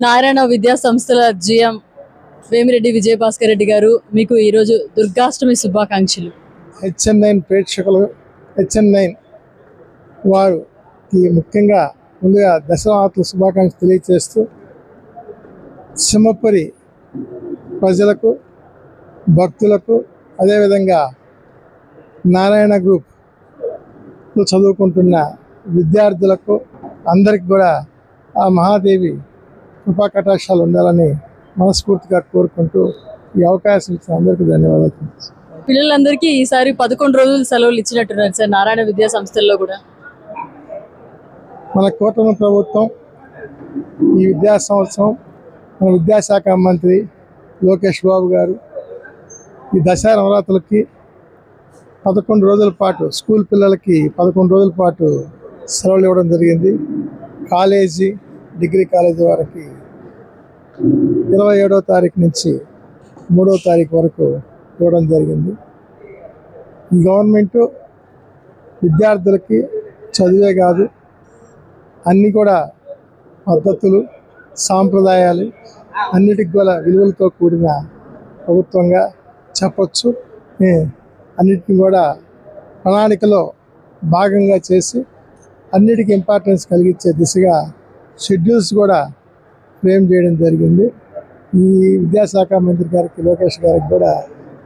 నారాయణ విద్యా సంస్థల జిఎం వేమిరెడ్డి విజయభాస్కర్ రెడ్డి గారు మీకు ఈరోజు దుర్గాష్టమి శుభాకాంక్షలు. HN9 ప్రేక్షకులు HN9 వారికి ముఖ్యంగా ముందుగా దసరా శుభాకాంక్షలు తెలియజేస్తూ సింహపురి ప్రజలకు భక్తులకు అదేవిధంగా నారాయణ గ్రూప్ చదువుకుంటున్న విద్యార్థులకు అందరికి కూడా ఆ మహాదేవి కృపా కటాక్షాలు ఉండాలని మనస్ఫూర్తిగా కోరుకుంటూ ఈ అవకాశం ఇచ్చిన అందరికీ ధన్యవాదాలు. పిల్లలందరికీ ఈసారి 11 రోజులు సెలవులు ఇచ్చినట్టున్నారు సార్ నారాయణ విద్యా సంస్థల్లో కూడా. మన కూటమి ప్రభుత్వం ఈ విద్యా సంవత్సరం మన విద్యాశాఖ మంత్రి లోకేష్ బాబు గారు ఈ దసరా నవరాత్రులకి 11 రోజుల పాటు స్కూల్ పిల్లలకి 11 రోజుల పాటు సెలవులు ఇవ్వడం జరిగింది. కాలేజీ డిగ్రీ కాలేజీ వారికి 27వ తారీఖు నుంచి 3వ తారీఖు వరకు ఇవ్వడం జరిగింది. ఈ గవర్నమెంటు విద్యార్థులకి చదివే కాదు అన్నీ కూడా పద్ధతులు సాంప్రదాయాలు అన్నిటికి కూడా విలువలతో కూడిన ప్రభుత్వంగా చెప్పచ్చు. అన్నిటిని కూడా ప్రణాళికలో భాగంగా చేసి అన్నిటికీ ఇంపార్టెన్స్ కలిగించే దిశగా షెడ్యూల్స్ కూడా ఫ్రేమ్ చేయడం జరిగింది. ఈ విద్యాశాఖ మంత్రి గారికి లోకేష్ గారికి కూడా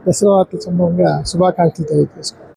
దసరా సందర్భంగా శుభాకాంక్షలు తెలియజేసుకుంటాం.